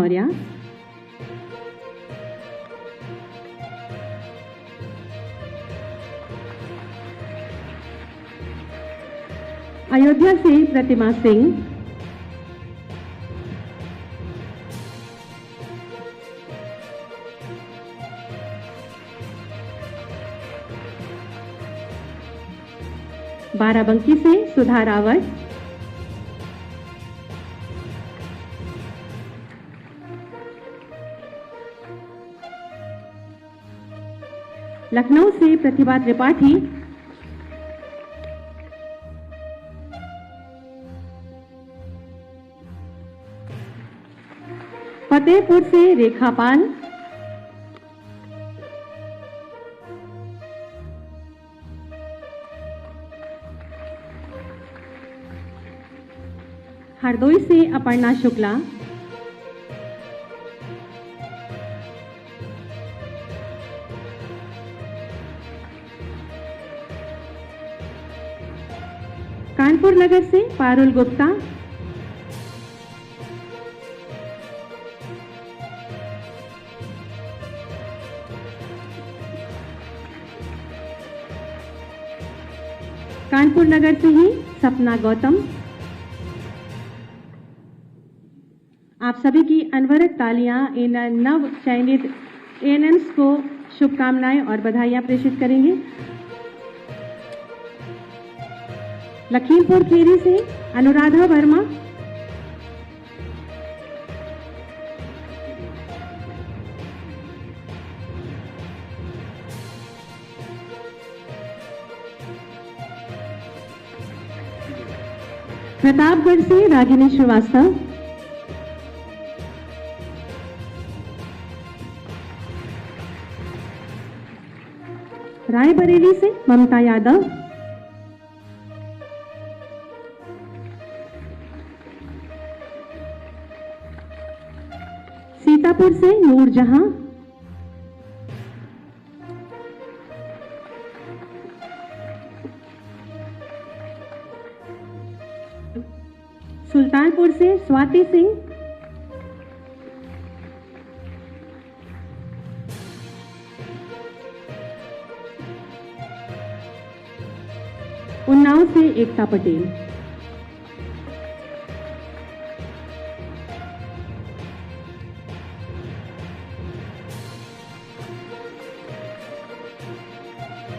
मौर्य, अयोध्या से प्रतिमा सिंह, बाराबंकी से सुधा रावत, लखनऊ से प्रतिभा त्रिपाठी, फतेहपुर से रेखा पाल, हरदोई से अपर्णा शुक्ला, कानपुर नगर से पारुल गुप्ता, कानपुर नगर से ही सपना गौतम। आप सभी की अनवरत तालियां इन नव चयनित एएनएम्स को शुभकामनाएं और बधाइयां प्रेषित करेंगे। लखीमपुर खीरी से अनुराधा वर्मा, प्रतापगढ़ से रागिनी श्रीवास्तव, रायबरेली से ममता यादव, सीतापुर से नूरजहां, सुल्तानपुर से स्वाति सिंह, उन्नाव से एकता पटेल,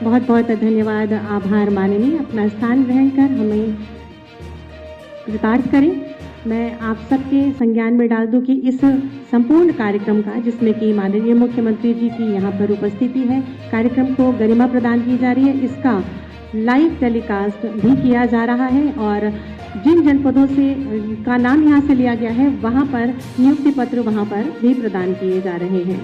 बहुत बहुत धन्यवाद, आभार माननीय। अपना स्थान ग्रहण कर हमें कृतार्थ करें। मैं आप सबके संज्ञान में डाल दूं कि इस संपूर्ण कार्यक्रम का, जिसमें कि माननीय मुख्यमंत्री जी की यहाँ पर उपस्थिति है, कार्यक्रम को गरिमा प्रदान की जा रही है। इसका लाइव टेलीकास्ट भी किया जा रहा है और जिन जनपदों से का नाम यहाँ से लिया गया है वहाँ पर नियुक्ति पत्र वहाँ पर भी प्रदान किए जा रहे हैं।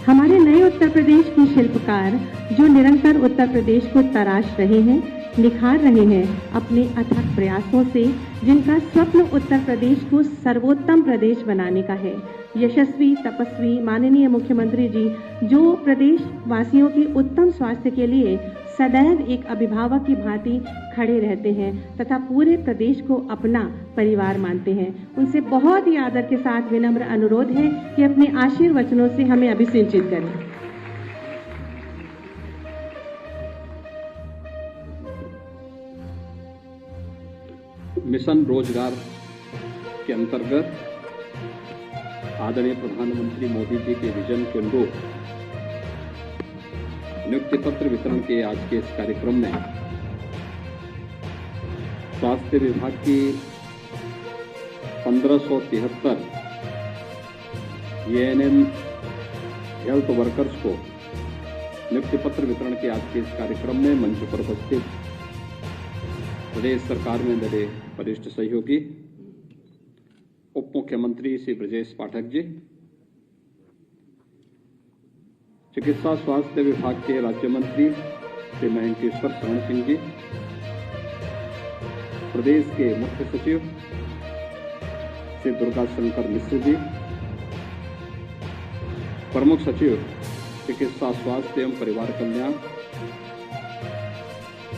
हमारे नए उत्तर प्रदेश के शिल्पकार जो निरंतर उत्तर प्रदेश को तराश रहे हैं, निखार रहे हैं अपने अथक प्रयासों से, जिनका स्वप्न उत्तर प्रदेश को सर्वोत्तम प्रदेश बनाने का है। यशस्वी तपस्वी माननीय मुख्यमंत्री जी जो प्रदेश वासियों की उत्तम स्वास्थ्य के लिए सदैव एक अभिभावक की भांति खड़े रहते हैं तथा पूरे प्रदेश को अपना परिवार मानते हैं, उनसे बहुत ही आदर के साथ विनम्र अनुरोध है कि अपने आशीर्वचनों से हमें अभिसिंचित करें। मिशन रोजगार के अंतर्गत आदरणीय प्रधानमंत्री मोदी जी के विजन के अनुरूप नियुक्ति पत्र वितरण के आज के इस कार्यक्रम में स्वास्थ्य विभाग की 1573 एएनएम हेल्थ वर्कर्स को नियुक्ति पत्र वितरण के आज के इस कार्यक्रम में मंच पर उपस्थित प्रदेश सरकार में मेरे वरिष्ठ सहयोगी उप मुख्यमंत्री श्री ब्रजेश पाठक जी, चिकित्सा स्वास्थ्य विभाग के राज्य मंत्री श्री महेंकेश्वर शरण सिंह जी, प्रदेश के मुख्य सचिव श्री दुर्गा शंकर मिश्र जी, प्रमुख सचिव चिकित्सा स्वास्थ्य एवं परिवार कल्याण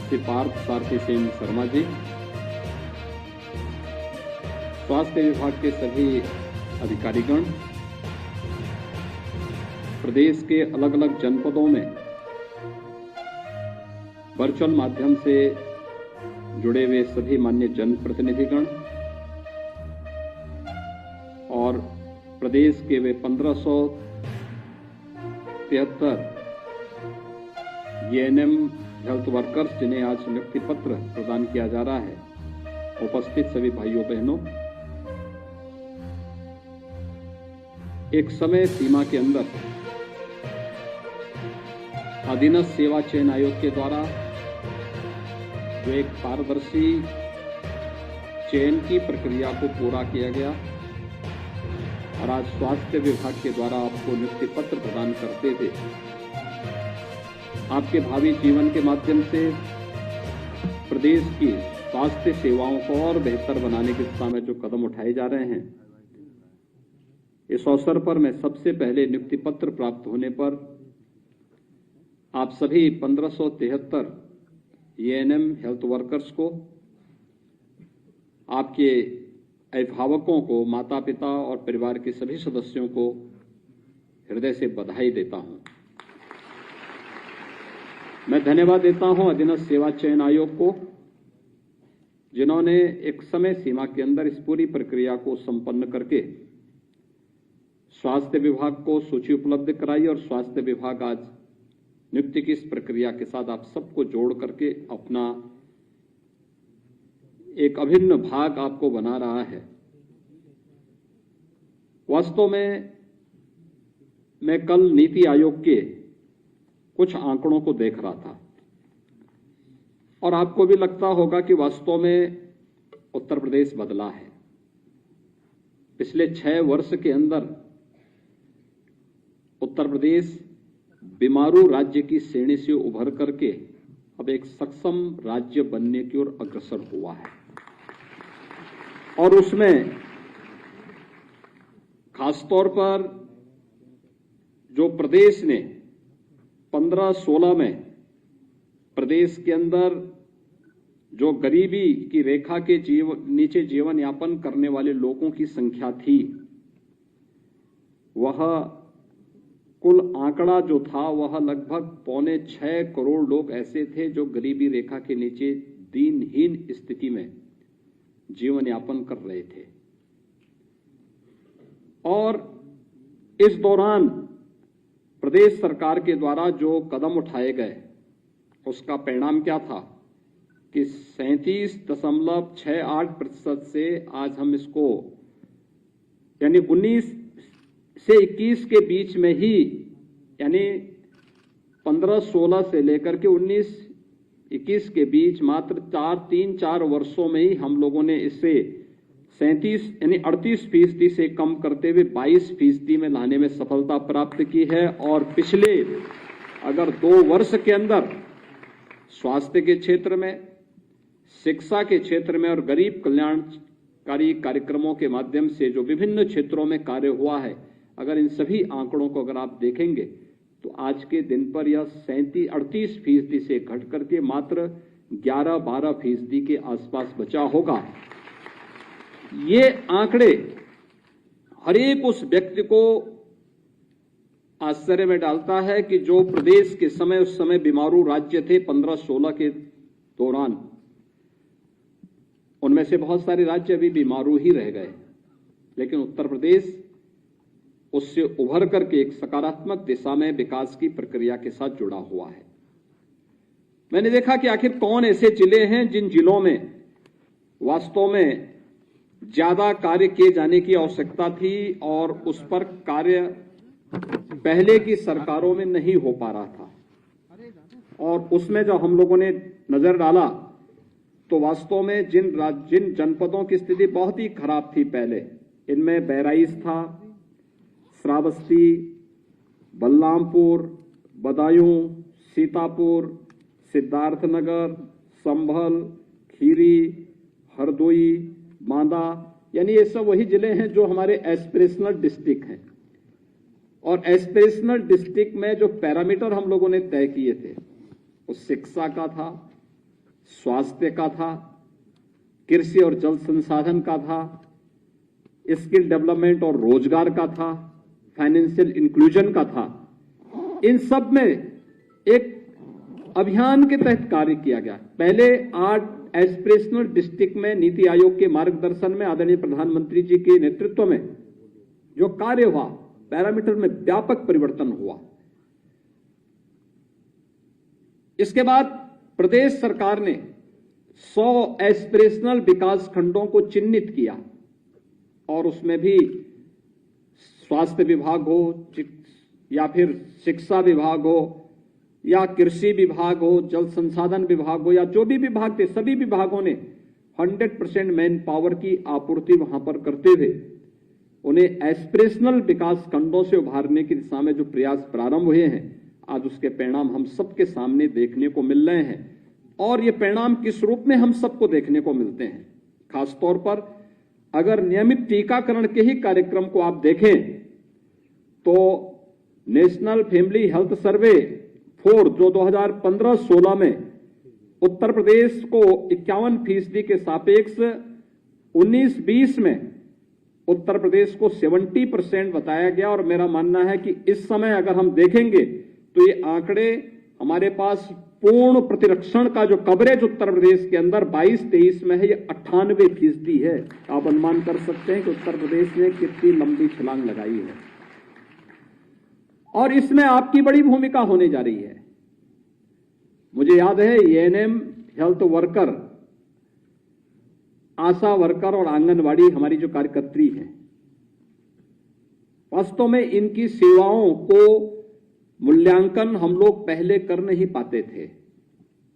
श्री पार्थ सारथी सिंह शर्मा जी, स्वास्थ्य विभाग के सभी अधिकारीगण, प्रदेश के अलग अलग जनपदों में वर्चुअल माध्यम से जुड़े हुए सभी मान्य जनप्रतिनिधिगण और प्रदेश के वे 1573 एएनएम हेल्थ वर्कर्स जिन्हें आज नियुक्ति पत्र प्रदान किया जा रहा है, उपस्थित सभी भाइयों बहनों, एक समय सीमा के अंदर अधीनस्थ सेवा चयन आयोग के द्वारा जो एक पारदर्शी चयन की प्रक्रिया को पूरा किया गया और आज स्वास्थ्य विभाग के द्वारा आपको नियुक्ति पत्र प्रदान करते थे, आपके भावी जीवन के माध्यम से प्रदेश की स्वास्थ्य सेवाओं को और बेहतर बनाने की दिशा में जो कदम उठाए जा रहे हैं, इस अवसर पर मैं सबसे पहले नियुक्ति पत्र प्राप्त होने पर आप सभी 1573 एएनएम हेल्थ वर्कर्स को, आपके अभिभावकों को, माता पिता और परिवार के सभी सदस्यों को हृदय से बधाई देता हूं। मैं धन्यवाद देता हूं अधीनस्थ सेवा चयन आयोग को, जिन्होंने एक समय सीमा के अंदर इस पूरी प्रक्रिया को संपन्न करके स्वास्थ्य विभाग को सूची उपलब्ध कराई और स्वास्थ्य विभाग आज नियुक्ति की इस प्रक्रिया के साथ आप सबको जोड़ करके अपना एक अभिन्न भाग आपको बना रहा है। वास्तव में मैं कल नीति आयोग के कुछ आंकड़ों को देख रहा था और आपको भी लगता होगा कि वास्तव में उत्तर प्रदेश बदला है। पिछले 6 वर्ष के अंदर उत्तर प्रदेश बीमारू राज्य की श्रेणी से उभर करके अब एक सक्षम राज्य बनने की ओर अग्रसर हुआ है और उसमें खासतौर पर जो प्रदेश ने 15-16 में प्रदेश के अंदर जो गरीबी की रेखा के नीचे जीवन यापन करने वाले लोगों की संख्या थी, वह कुल आंकड़ा जो था वह लगभग 5.25 करोड़ लोग ऐसे थे जो गरीबी रेखा के नीचे दीनहीन स्थिति में जीवन यापन कर रहे थे। और इस दौरान प्रदेश सरकार के द्वारा जो कदम उठाए गए उसका परिणाम क्या था कि 37.68% से आज हम इसको यानी 19 से 21 के बीच में ही, यानी 15-16 से लेकर के 19-21 के बीच मात्र 3-4 वर्षों में ही हम लोगों ने इसे 37 यानी 38% से कम करते हुए 22% में लाने में सफलता प्राप्त की है। और पिछले अगर 2 वर्ष के अंदर स्वास्थ्य के क्षेत्र में, शिक्षा के क्षेत्र में और गरीब कल्याणकारी कार्यक्रमों के माध्यम से जो विभिन्न क्षेत्रों में कार्य हुआ है, अगर इन सभी आंकड़ों को अगर आप देखेंगे तो आज के दिन पर यह 38% से घट करके मात्र 11-12% के आसपास बचा होगा। ये आंकड़े हर एक उस व्यक्ति को आश्चर्य में डालता है कि जो प्रदेश के समय उस समय बीमारू राज्य थे 15-16 के दौरान, उनमें से बहुत सारे राज्य अभी बीमारू ही रह गए, लेकिन उत्तर प्रदेश उससे उभर करके एक सकारात्मक दिशा में विकास की प्रक्रिया के साथ जुड़ा हुआ है। मैंने देखा कि आखिर कौन ऐसे जिले हैं जिन जिलों में वास्तव में ज्यादा कार्य किए जाने की आवश्यकता थी और उस पर कार्य पहले की सरकारों में नहीं हो पा रहा था। और उसमें जब हम लोगों ने नजर डाला तो वास्तव में जिन जनपदों की स्थिति बहुत ही खराब थी पहले, इनमें बहराइच था, श्रावस्ती, बलरामपुर, बदायूं, सीतापुर, सिद्धार्थनगर, संभल, खीरी, हरदोई, बांदा, यानी ये सब वही जिले हैं जो हमारे एस्पिरेशनल डिस्ट्रिक्ट हैं। और एस्पिरेशनल डिस्ट्रिक्ट में जो पैरामीटर हम लोगों ने तय किए थे वो शिक्षा का था, स्वास्थ्य का था, कृषि और जल संसाधन का था, स्किल डेवलपमेंट और रोजगार का था, फाइनेंशियल इंक्लूजन का था। इन सब में एक अभियान के तहत कार्य किया गया। पहले 8 एस्पिरेशनल डिस्ट्रिक्ट में नीति आयोग के मार्गदर्शन में आदरणीय प्रधानमंत्री जी के नेतृत्व में जो कार्य हुआ, पैरामीटर में व्यापक परिवर्तन हुआ। इसके बाद प्रदेश सरकार ने 100 एस्पिरेशनल विकास खंडों को चिन्हित किया और उसमें भी स्वास्थ्य विभाग हो या फिर शिक्षा विभाग हो या कृषि विभाग हो, जल संसाधन विभाग हो या जो भी विभाग थे, सभी विभागों ने 100% मैन पावर की आपूर्ति वहां पर करते हुए उन्हें एस्पिरेशनल विकास खंडों से उभारने की दिशा में जो प्रयास प्रारंभ हुए हैं, आज उसके परिणाम हम सबके सामने देखने को मिल रहे हैं। और ये परिणाम किस रूप में हम सबको देखने को मिलते हैं, खासतौर पर अगर नियमित टीकाकरण के ही कार्यक्रम को आप देखें तो नेशनल फैमिली हेल्थ सर्वे 4 जो 2015-16 में उत्तर प्रदेश को 51% के सापेक्ष 19-20 में उत्तर प्रदेश को 70% बताया गया। और मेरा मानना है कि इस समय अगर हम देखेंगे तो ये आंकड़े हमारे पास पूर्ण प्रतिरक्षण का जो कवरेज उत्तर प्रदेश के अंदर 22-23 में है, ये 98% है। आप अनुमान कर सकते हैं कि उत्तर प्रदेश ने कितनी लंबी छलांग लगाई है और इसमें आपकी बड़ी भूमिका होने जा रही है। मुझे याद है एएनएम, हेल्थ वर्कर, आशा वर्कर और आंगनवाड़ी हमारी जो कार्यकर्त्री हैं, वास्तव में इनकी सेवाओं को मूल्यांकन हम लोग पहले कर नहीं पाते थे।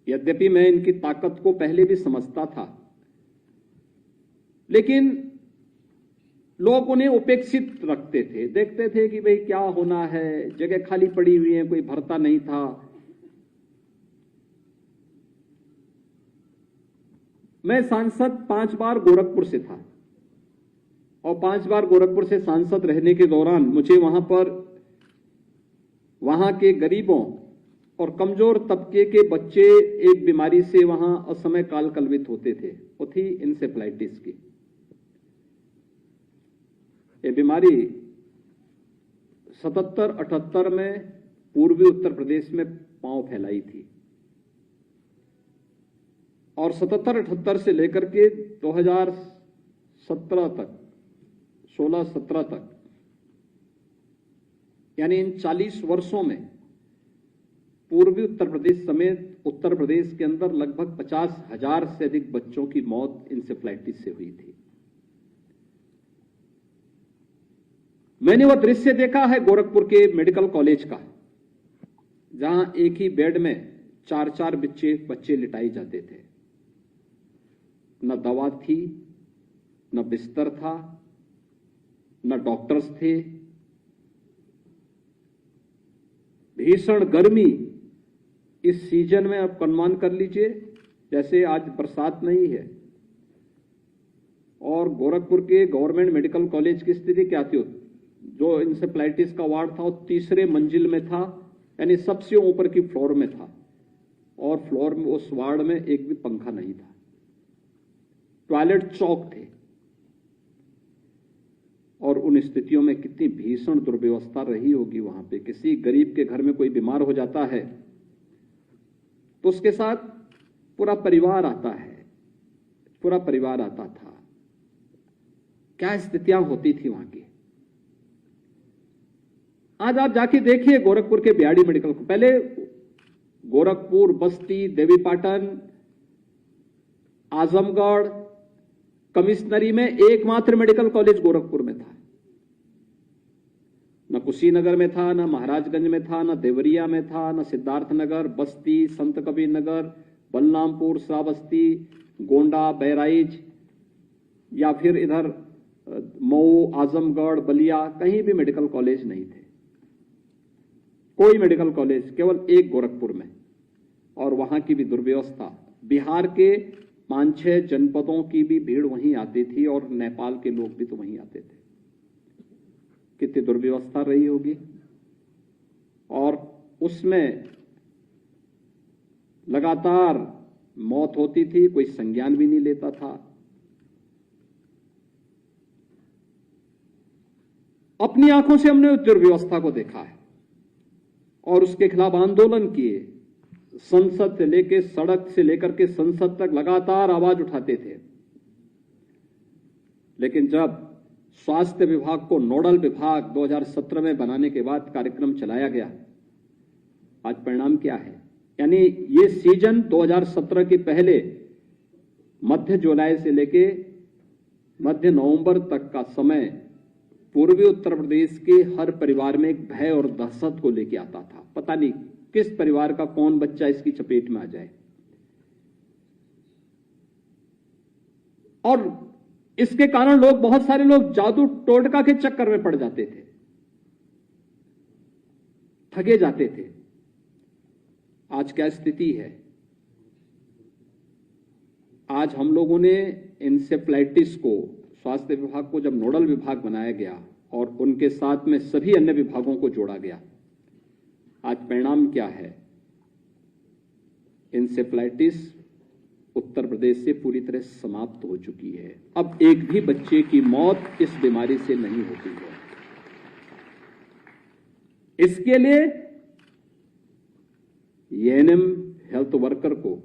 यद्यपि मैं इनकी ताकत को पहले भी समझता था, लेकिन लोग उन्हें उपेक्षित रखते थे, देखते थे कि भाई क्या होना है, जगह खाली पड़ी हुई है, कोई भरता नहीं था। मैं सांसद 5 बार गोरखपुर से था और 5 बार गोरखपुर से सांसद रहने के दौरान मुझे वहां के गरीबों और कमजोर तबके के बच्चे एक बीमारी से वहां असमय काल कलवित होते थे, वो थी इंसेफ्लाइटिस की। ये बीमारी 77-78 में पूर्वी उत्तर प्रदेश में पांव फैलाई थी और 77-78 से लेकर के 2017 तक, 16-17 तक, यानी इन 40 वर्षों में पूर्वी उत्तर प्रदेश समेत उत्तर प्रदेश के अंदर लगभग 50,000 से अधिक बच्चों की मौत इंसेफ्लाइटिस से हुई थी। मैंने वह दृश्य देखा है गोरखपुर के मेडिकल कॉलेज का, जहां एक ही बेड में 4-4 बच्चे लिटाए जाते थे। न दवा थी, न बिस्तर था, न डॉक्टर्स थे। भीषण गर्मी इस सीजन में आप अनुमान कर लीजिए, जैसे आज बरसात नहीं है। और गोरखपुर के गवर्नमेंट मेडिकल कॉलेज की स्थिति क्या थी? जो इंसेफ्लाइटिस का वार्ड था वो 3रे मंजिल में था, यानी सबसे ऊपर की फ्लोर में था और फ्लोर में उस वार्ड में एक भी पंखा नहीं था। टॉयलेट चौक थे और उन स्थितियों में कितनी भीषण दुर्व्यवस्था रही होगी वहां पे। किसी गरीब के घर में कोई बीमार हो जाता है तो उसके साथ पूरा परिवार आता है, पूरा परिवार आता था। क्या स्थितियां होती थी वहां की। आज आप जाके देखिए गोरखपुर के बिहाड़ी मेडिकल को, पहले गोरखपुर, बस्ती, देवीपाटन, आजमगढ़, कमिश्नरी में एकमात्र मेडिकल कॉलेज गोरखपुर में था। न कुशीनगर में था, न महाराजगंज में था, न देवरिया में था, न सिद्धार्थनगर, बस्ती, संत कबीर नगर, बलरामपुर, श्रावस्ती, गोंडा, बहराइच या फिर इधर मऊ, आजमगढ़, बलिया, कहीं भी मेडिकल कॉलेज नहीं थे। कोई मेडिकल कॉलेज, केवल एक गोरखपुर में, और वहां की भी दुर्व्यवस्था। बिहार के 5-6 जनपदों की भी भीड़ वहीं आती थी और नेपाल के लोग भी तो वहीं आते थे। कितनी दुर्व्यवस्था रही होगी। और उसमें लगातार मौत होती थी, कोई संज्ञान भी नहीं लेता था। अपनी आंखों से हमने दुर्व्यवस्था को देखा है और उसके खिलाफ आंदोलन किए। संसद से लेकर सड़क से लेकर के संसद तक लगातार आवाज उठाते थे। लेकिन जब स्वास्थ्य विभाग को नोडल विभाग 2017 में बनाने के बाद कार्यक्रम चलाया गया, आज परिणाम क्या है? यानी ये सीजन 2017 के पहले मध्य जुलाई से लेके मध्य नवंबर तक का समय पूर्वी उत्तर प्रदेश के हर परिवार में एक भय और दहशत को लेके आता था। पता नहीं किस परिवार का कौन बच्चा इसकी चपेट में आ जाए। और इसके कारण बहुत सारे लोग जादू टोटका के चक्कर में पड़ जाते थे, ठगे जाते थे। आज क्या स्थिति है? आज हम लोगों ने इंसेफ्लाइटिस को, स्वास्थ्य विभाग को जब नोडल विभाग बनाया गया और उनके साथ में सभी अन्य विभागों को जोड़ा गया, आज परिणाम क्या है? इंसेफ्लाइटिस उत्तर प्रदेश से पूरी तरह समाप्त हो चुकी है। अब एक भी बच्चे की मौत इस बीमारी से नहीं होती है। इसके लिए एएनएम हेल्थ वर्कर को,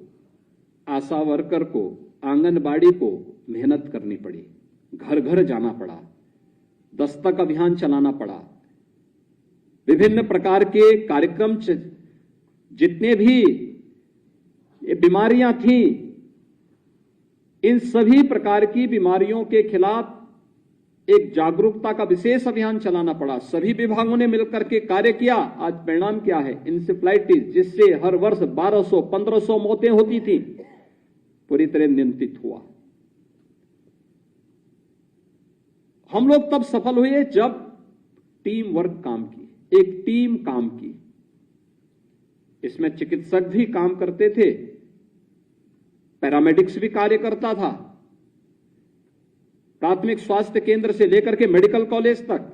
आशा वर्कर को, आंगनबाड़ी को मेहनत करनी पड़ी, घर घर जाना पड़ा, दस्तक अभियान चलाना पड़ा, विभिन्न प्रकार के कार्यक्रम, जितने भी ये बीमारियां थीं, इन सभी प्रकार की बीमारियों के खिलाफ एक जागरूकता का विशेष अभियान चलाना पड़ा। सभी विभागों ने मिलकर के कार्य किया। आज परिणाम क्या है? इंसेफ्लाइटिस, जिससे हर वर्ष 1200-1500 मौतें होती थी, पूरी तरह नियंत्रित हुआ। हम लोग तब सफल हुए जब टीम वर्क काम की, एक टीम काम की। इसमें चिकित्सक भी काम करते थे, पैरामेडिक्स भी कार्य करता था, प्राथमिक स्वास्थ्य केंद्र से लेकर के मेडिकल कॉलेज तक,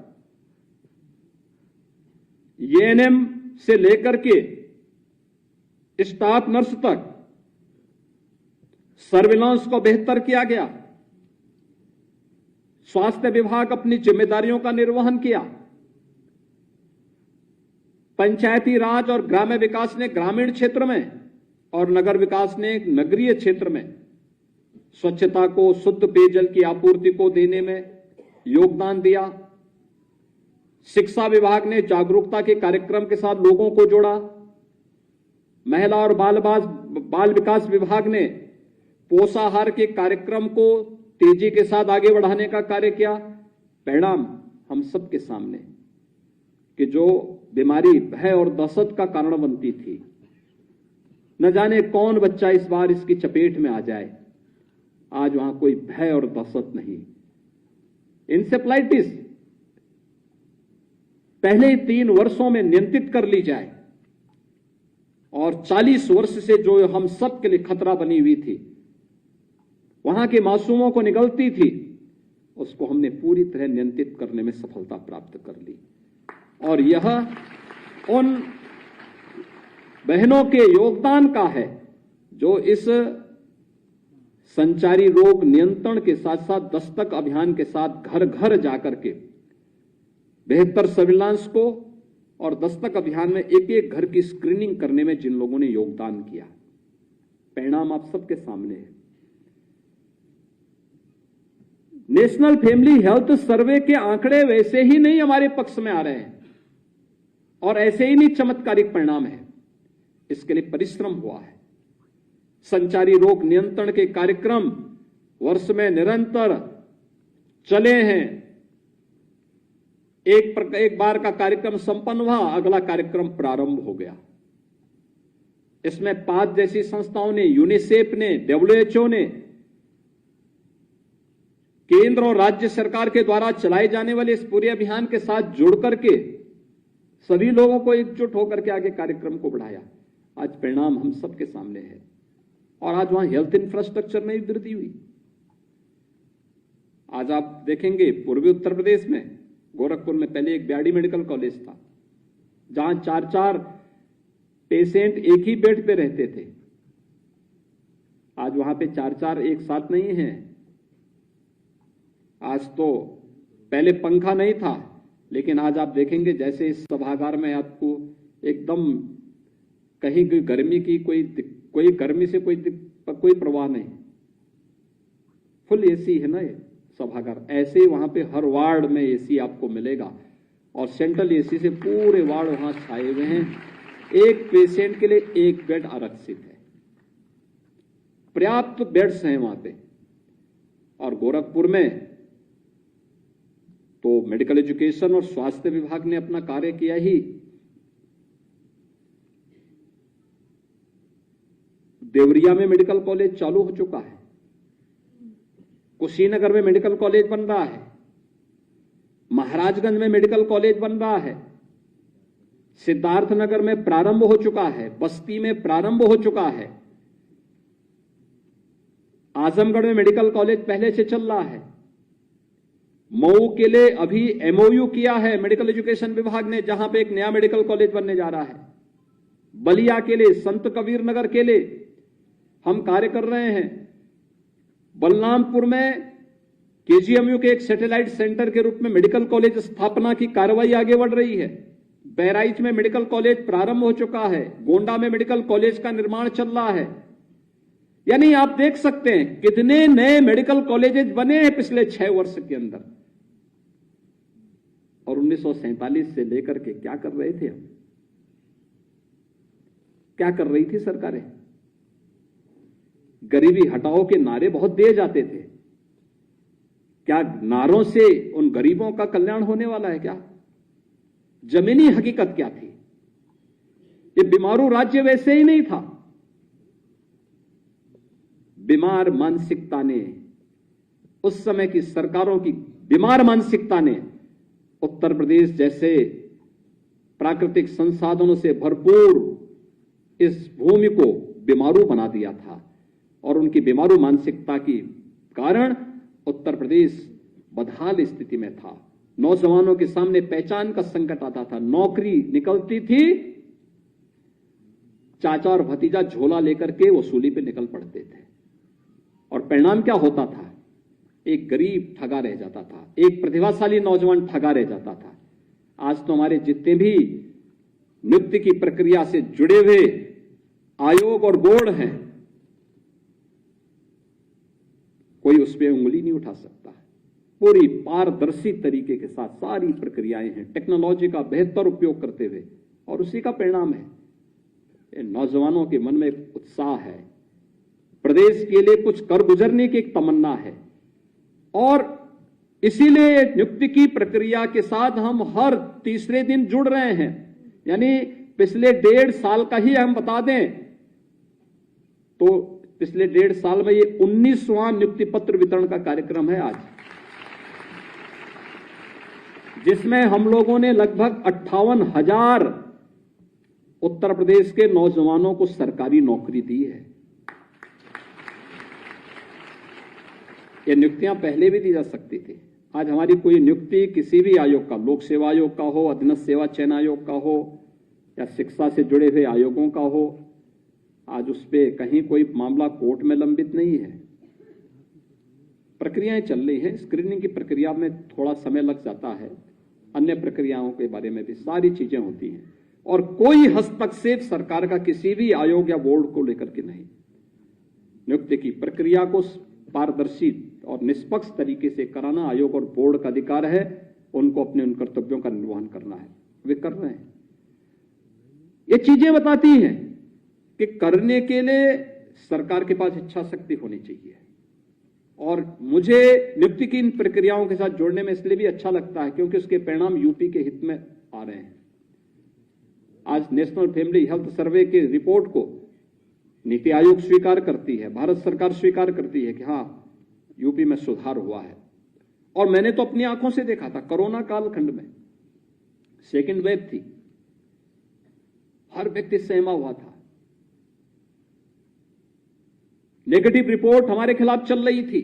एएनएम से लेकर के स्टाफ नर्स तक सर्विलांस को बेहतर किया गया। स्वास्थ्य विभाग अपनी जिम्मेदारियों का निर्वहन किया। पंचायती राज और ग्राम्य विकास ने ग्रामीण क्षेत्र में और नगर विकास ने नगरीय क्षेत्र में स्वच्छता को, शुद्ध पेयजल की आपूर्ति को देने में योगदान दिया। शिक्षा विभाग ने जागरूकता के कार्यक्रम के साथ लोगों को जोड़ा। महिला और बाल विकास विभाग ने पोषाहार के कार्यक्रम को तेजी के साथ आगे बढ़ाने का कार्य किया। परिणाम हम सबके सामने कि जो बीमारी भय और दहशत का कारण बनती थी, न जाने कौन बच्चा इस बार इसकी चपेट में आ जाए, आज वहां कोई भय और दहशत नहीं। इंसेफ्लाइटिस पहले 3 वर्षों में नियंत्रित कर ली जाए और 40 वर्ष से जो हम सब के लिए खतरा बनी हुई थी, वहां के मासूमों को निगलती थी, उसको हमने पूरी तरह नियंत्रित करने में सफलता प्राप्त कर ली। और यह उन बहनों के योगदान का है जो इस संचारी रोग नियंत्रण के साथ साथ दस्तक अभियान के साथ घर घर जाकर के बेहतर सर्विलांस को और दस्तक अभियान में एक एक घर की स्क्रीनिंग करने में जिन लोगों ने योगदान किया, परिणाम आप सबके सामने है। नेशनल फैमिली हेल्थ सर्वे के आंकड़े वैसे ही नहीं हमारे पक्ष में आ रहे हैं और ऐसे ही नहीं चमत्कारिक परिणाम है। इसके लिए परिश्रम हुआ है। संचारी रोग नियंत्रण के कार्यक्रम वर्ष में निरंतर चले हैं। एक बार का कार्यक्रम संपन्न हुआ, अगला कार्यक्रम प्रारंभ हो गया। इसमें 5 जैसी संस्थाओं ने, यूनिसेफ ने, WHO ने, केंद्र और राज्य सरकार के द्वारा चलाए जाने वाले इस पूरे अभियान के साथ जुड़ करके सभी लोगों को एकजुट होकर के आगे कार्यक्रम को बढ़ाया। आज परिणाम हम सबके सामने है और आज वहां हेल्थ इंफ्रास्ट्रक्चर में भी वृद्धि हुई। आज आप देखेंगे पूर्वी उत्तर प्रदेश में गोरखपुर में पहले एक ब्याडी मेडिकल कॉलेज था जहां 4-4 पेशेंट एक ही बेड पे रहते थे। आज वहां पे 4-4 एक साथ नहीं है। आज तो पहले पंखा नहीं था, लेकिन आज आप देखेंगे जैसे इस सभागार में आपको एकदम कहीं गर्मी की कोई गर्मी से कोई प्रवाह नहीं, फुल एसी है ना ये सभागार। ऐसे ही वहां पे हर वार्ड में एसी आपको मिलेगा और सेंट्रल एसी से पूरे वार्ड वहां छाए हुए हैं। एक पेशेंट के लिए एक बेड आरक्षित है, पर्याप्त बेड्स हैं वहां पे। और गोरखपुर में तो मेडिकल एजुकेशन और स्वास्थ्य विभाग ने अपना कार्य किया ही। देवरिया में मेडिकल कॉलेज चालू हो चुका है, कुशीनगर में मेडिकल कॉलेज बन रहा है, महाराजगंज में मेडिकल कॉलेज बन रहा है, सिद्धार्थनगर में प्रारंभ हो चुका है, बस्ती में प्रारंभ हो चुका है, आजमगढ़ में मेडिकल कॉलेज पहले से चल रहा है, मऊ के लिए अभी एमओयू किया है मेडिकल एजुकेशन विभाग ने, जहां पे एक नया मेडिकल कॉलेज बनने जा रहा है। बलिया के लिए, संत कबीर नगर के लिए हम कार्य कर रहे हैं। बलरामपुर में केजीएमयू के एक सैटेलाइट सेंटर के रूप में मेडिकल कॉलेज स्थापना की कार्रवाई आगे बढ़ रही है। बहराइच में मेडिकल कॉलेज प्रारंभ हो चुका है, गोंडा में मेडिकल कॉलेज का निर्माण चल रहा है। यानी आप देख सकते हैं कितने नए मेडिकल कॉलेजेस बने हैं पिछले 6 वर्ष के अंदर। और 1947 से लेकर के क्या कर रहे थे हम, क्या कर रही थी सरकारें? गरीबी हटाओ के नारे बहुत दिए जाते थे। क्या नारों से उन गरीबों का कल्याण होने वाला है क्या? जमीनी हकीकत क्या थी? ये बीमारू राज्य वैसे ही नहीं था। बीमार मानसिकता ने, उस समय की सरकारों की बीमार मानसिकता ने उत्तर प्रदेश जैसे प्राकृतिक संसाधनों से भरपूर इस भूमि को बीमारू बना दिया था। और उनकी बीमारू मानसिकता के कारण उत्तर प्रदेश बदहाल स्थिति में था। नौजवानों के सामने पहचान का संकट आता था, नौकरी निकलती थी, चाचा और भतीजा झोला लेकर के वसूली पे निकल पड़ते थे। और परिणाम क्या होता था? एक गरीब ठगा रह जाता था, एक प्रतिभाशाली नौजवान ठगा रह जाता था। आज तो हमारे जितने भी नियुक्ति की प्रक्रिया से जुड़े हुए आयोग और बोर्ड हैं, कोई उस पर उंगली नहीं उठा सकता। पूरी पारदर्शी तरीके के साथ सारी प्रक्रियाएं हैं, टेक्नोलॉजी का बेहतर उपयोग करते हुए, और उसी का परिणाम है नौजवानों के मन में एक उत्साह है, प्रदेश के लिए कुछ कर गुजरने की एक तमन्ना है। और इसीलिए नियुक्ति की प्रक्रिया के साथ हम हर तीसरे दिन जुड़ रहे हैं। यानी पिछले 1.5 साल का ही हम बता दें तो पिछले 1.5 साल में ये 19वां नियुक्ति पत्र वितरण का कार्यक्रम है आज, जिसमें हम लोगों ने लगभग 58,000 उत्तर प्रदेश के नौजवानों को सरकारी नौकरी दी है। ये नियुक्तियां पहले भी दी जा सकती थी। आज हमारी कोई नियुक्ति किसी भी आयोग का, लोक सेवा आयोग का हो, अधीनस्थ सेवा चयन आयोग का हो, या शिक्षा से जुड़े हुए आयोगों का हो, आज उस पे कहीं कोई मामला कोर्ट में लंबित नहीं है। प्रक्रियाएं चल रही हैं। स्क्रीनिंग की प्रक्रिया में थोड़ा समय लग जाता है, अन्य प्रक्रियाओं के बारे में भी सारी चीजें होती हैं, और कोई हस्तक्षेप सरकार का किसी भी आयोग या बोर्ड को लेकर के नहीं। नियुक्ति की प्रक्रिया को पारदर्शी और निष्पक्ष तरीके से कराना आयोग और बोर्ड का अधिकार है। उनको अपने उन कर्तव्यों का निर्वहन करना है, वे कर रहे हैं। ये चीजें बताती हैं कि करने के लिए सरकार के पास इच्छा शक्ति होनी चाहिए। और मुझे नियुक्ति की इन प्रक्रियाओं के साथ जोड़ने में इसलिए भी अच्छा लगता है क्योंकि उसके परिणाम यूपी के हित में आ रहे हैं। आज नेशनल फैमिली हेल्थ सर्वे के रिपोर्ट को नीति आयोग स्वीकार करती है, भारत सरकार स्वीकार करती है कि हां यूपी में सुधार हुआ है। और मैंने तो अपनी आंखों से देखा था, कोरोना कालखंड में सेकेंड वेव थी, हर व्यक्ति सहमा हुआ था, नेगेटिव रिपोर्ट हमारे खिलाफ चल रही थी।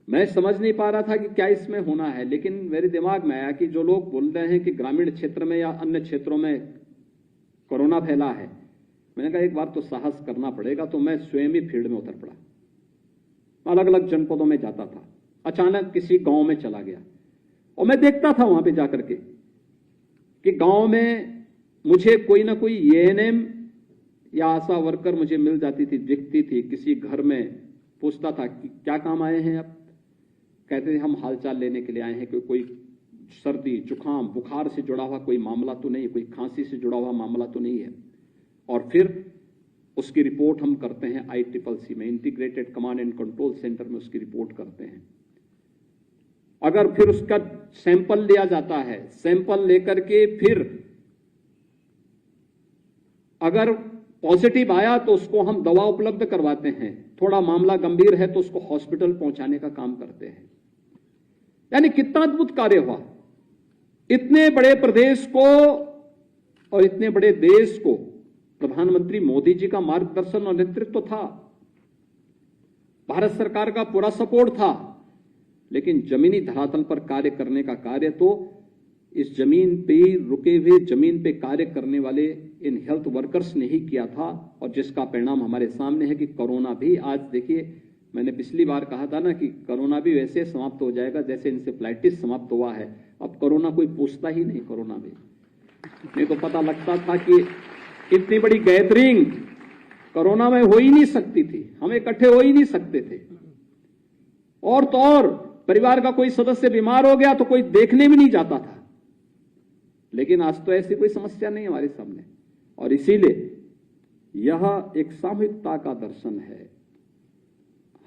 मैं समझ नहीं पा रहा था कि क्या इसमें होना है, लेकिन मेरे दिमाग में आया कि जो लोग बोल रहे हैं कि ग्रामीण क्षेत्र में या अन्य क्षेत्रों में कोरोना फैला है, मैंने कहा एक बार तो साहस करना पड़ेगा। तो मैं स्वयं ही फील्ड में उतर पड़ा, अलग अलग जनपदों में जाता था, अचानक किसी गांव में चला गया, और मैं देखता था वहां पे जाकर के कि गांव में मुझे कोई ना कोई एएनएम या आशा वर्कर मुझे मिल जाती थी, दिखती थी। किसी घर में पूछता था कि क्या काम आए हैं आप? कहते थे हम हालचाल लेने के लिए आए हैं कि कोई सर्दी जुकाम बुखार से जुड़ा हुआ कोई मामला तो नहीं, कोई खांसी से जुड़ा हुआ मामला तो नहीं है। और फिर उसकी रिपोर्ट हम करते हैं ICCC में, integrated command and control centre में उसकी रिपोर्ट करते हैं। अगर फिर उसका सैंपल लिया जाता है, सैंपल लेकर के फिर अगर पॉजिटिव आया तो उसको हम दवा उपलब्ध करवाते हैं, थोड़ा मामला गंभीर है तो उसको हॉस्पिटल पहुंचाने का काम करते हैं। यानी कितना अद्भुत कार्य हुआ। इतने बड़े प्रदेश को और इतने बड़े देश को प्रधानमंत्री मोदी जी का मार्गदर्शन और नेतृत्व था, भारत सरकार का पूरा सपोर्ट था, लेकिन जमीनी धरातल पर कार्य करने का कार्य तो इस जमीन पे रुके हुए, जमीन पे कार्य करने वाले इन हेल्थ वर्कर्स ने ही किया था। और जिसका परिणाम हमारे सामने है कि कोरोना भी आज देखिए, मैंने पिछली बार कहा था ना कि कोरोना भी वैसे समाप्त हो जाएगा जैसे इंसेफ्लाइटिस समाप्त हुआ है। अब कोरोना कोई पूछता ही नहीं। कोरोना में नहीं तो पता लगता था कि इतनी बड़ी गैदरिंग कोरोना में हो ही नहीं सकती थी, हम इकट्ठे हो ही नहीं सकते थे। और तो और परिवार का कोई सदस्य बीमार हो गया तो कोई देखने भी नहीं जाता था। लेकिन आज तो ऐसी कोई समस्या नहीं हमारे सामने, और इसीलिए यह एक सामूहिकता का दर्शन है।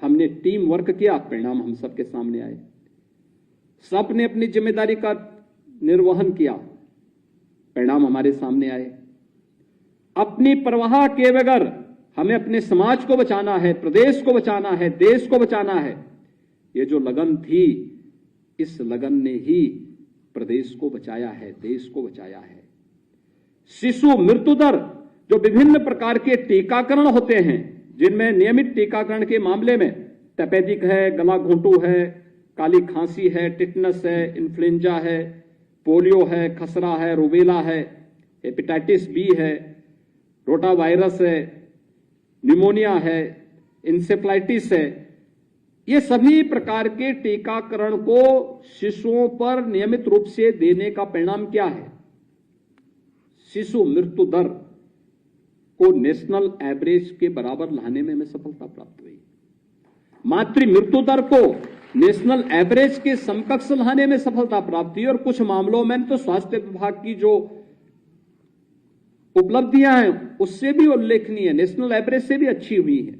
हमने टीम वर्क किया, परिणाम हम सबके सामने आए। सबने अपनी जिम्मेदारी का निर्वहन किया, परिणाम हमारे सामने आए। अपनी परवाह किए बगैर हमें अपने समाज को बचाना है, प्रदेश को बचाना है, देश को बचाना है। ये जो लगन थी, इस लगन ने ही प्रदेश को बचाया है, देश को बचाया है। शिशु मृत्यु दर, जो विभिन्न प्रकार के टीकाकरण होते हैं, जिनमें नियमित टीकाकरण के मामले में तपेदिक है, गला घोंटू है, काली खांसी है, टिटनस है, इन्फ्लुएंजा है, पोलियो है, खसरा है, रूबेला है, हेपेटाइटिस बी है, रोटा वायरस है, निमोनिया है, इंसेफ्लाइटिस है, ये सभी प्रकार के टीकाकरण को शिशुओं पर नियमित रूप से देने का परिणाम क्या है? शिशु मृत्यु दर को नेशनल एवरेज के बराबर लाने में हमें सफलता प्राप्त हुई। मातृ मृत्यु दर को नेशनल एवरेज के समकक्ष लाने में सफलता प्राप्त हुई। और कुछ मामलों में तो स्वास्थ्य विभाग की जो उपलब्धियां हैं उससे भी उल्लेखनीय है, नेशनल एवरेज से भी अच्छी हुई है।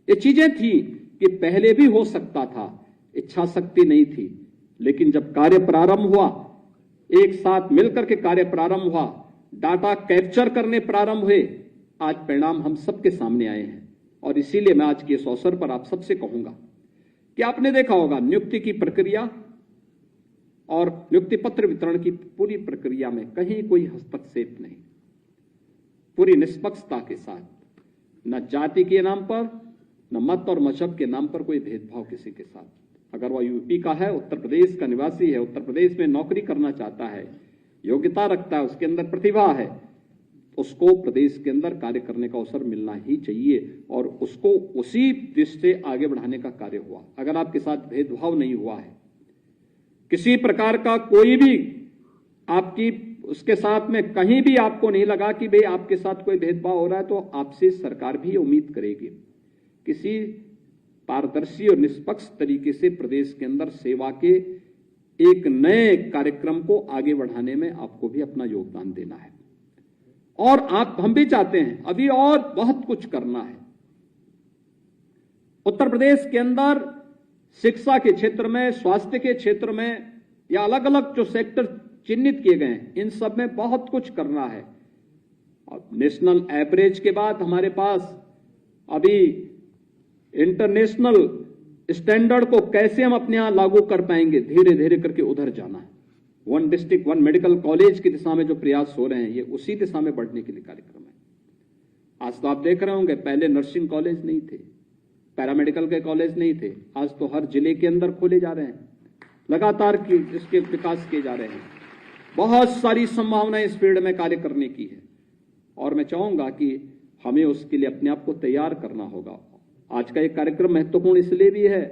ये चीजें थी कि पहले भी हो सकता था, इच्छा शक्ति नहीं थी। लेकिन जब कार्य प्रारंभ हुआ, एक साथ मिलकर के कार्य प्रारंभ हुआ, डाटा कैप्चर करने प्रारंभ हुए, आज परिणाम हम सबके सामने आए हैं। और इसीलिए मैं आज के इस अवसर पर आप सबसे कहूंगा कि आपने देखा होगा नियुक्ति की प्रक्रिया और नियुक्ति पत्र वितरण की पूरी प्रक्रिया में कहीं कोई हस्तक्षेप नहीं, पूरी निष्पक्षता के साथ, न जाति के नाम पर, न मत और मजहब के नाम पर कोई भेदभाव किसी के साथ। अगर वह यूपी का है, उत्तर प्रदेश का निवासी है, उत्तर प्रदेश में नौकरी करना चाहता है, योग्यता रखता है, उसके अंदर प्रतिभा है, उसको प्रदेश के अंदर कार्य करने का अवसर मिलना ही चाहिए और उसको उसी दृष्टि से आगे बढ़ाने का कार्य हुआ। अगर आपके साथ भेदभाव नहीं हुआ है, किसी प्रकार का कोई भी आपकी उसके साथ में कहीं भी आपको नहीं लगा कि भाई आपके साथ कोई भेदभाव हो रहा है, तो आपसे सरकार भी उम्मीद करेगी किसी पारदर्शी और निष्पक्ष तरीके से प्रदेश के अंदर सेवा के एक नए कार्यक्रम को आगे बढ़ाने में आपको भी अपना योगदान देना है। और हम भी चाहते हैं, अभी और बहुत कुछ करना है। उत्तर प्रदेश के अंदर शिक्षा के क्षेत्र में, स्वास्थ्य के क्षेत्र में, या अलग अलग जो सेक्टर चिन्हित किए गए हैं, इन सब में बहुत कुछ करना है। और नेशनल एवरेज के बाद हमारे पास अभी इंटरनेशनल स्टैंडर्ड को कैसे हम अपने यहां लागू कर पाएंगे, धीरे धीरे करके उधर जाना है। One district one medical college की दिशा में जो प्रयास हो रहे हैं, ये उसी दिशा में बढ़ने के लिए कार्यक्रम है। आज तो आप देख रहे होंगे, पहले नर्सिंग कॉलेज नहीं थे, पैरामेडिकल के कॉलेज नहीं थे, आज तो हर जिले के अंदर खोले जा रहे हैं, लगातार इसके विकास किए जा रहे हैं। बहुत सारी संभावनाएं इस फील्ड में कार्य करने की है और मैं चाहूंगा कि हमें उसके लिए अपने आप को तैयार करना होगा। आज का एक कार्यक्रम महत्वपूर्ण इसलिए भी है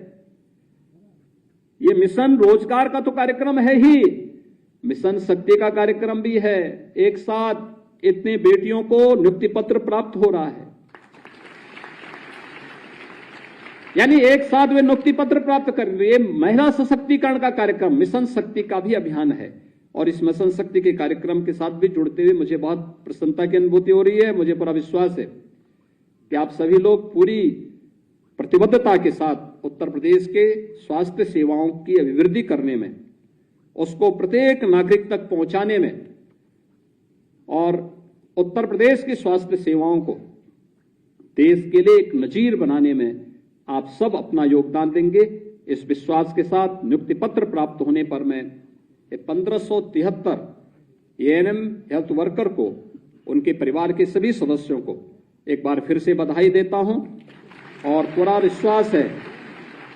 ये मिशन रोजगार का तो कार्यक्रम है ही, मिशन शक्ति का कार्यक्रम भी है। एक साथ इतने बेटियों को नियुक्ति पत्र प्राप्त हो रहा है, यानी एक साथ वे नियुक्ति पत्र प्राप्त कर रही है। महिला सशक्तिकरण का कार्यक्रम मिशन शक्ति का भी अभियान है, और इस मिशन शक्ति के कार्यक्रम के साथ भी जुड़ते हुए मुझे बहुत प्रसन्नता की अनुभूति हो रही है। मुझे पूरा विश्वास है कि आप सभी लोग पूरी प्रतिबद्धता के साथ उत्तर प्रदेश के स्वास्थ्य सेवाओं की अभिवृद्धि करने में, उसको प्रत्येक नागरिक तक पहुंचाने में और उत्तर प्रदेश की स्वास्थ्य सेवाओं को देश के लिए एक नजीर बनाने में आप सब अपना योगदान देंगे। इस विश्वास के साथ नियुक्ति पत्र प्राप्त होने पर मैं 1573 एएनएम हेल्थ वर्कर को, उनके परिवार के सभी सदस्यों को एक बार फिर से बधाई देता हूं, और पूरा विश्वास है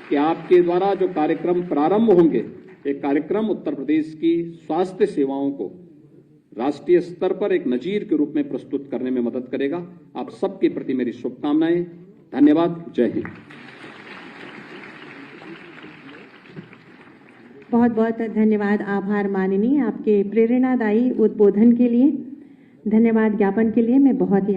कि आपके द्वारा जो कार्यक्रम प्रारंभ होंगे, एक कार्यक्रम उत्तर प्रदेश की स्वास्थ्य सेवाओं को राष्ट्रीय स्तर पर एक नजीर के रूप में प्रस्तुत करने में मदद करेगा। आप सबके प्रति मेरी शुभकामनाएं। धन्यवाद। जय हिंद। बहुत बहुत धन्यवाद, आभार माननीय, आपके प्रेरणादायी उद्बोधन के लिए। धन्यवाद ज्ञापन के लिए मैं बहुत ही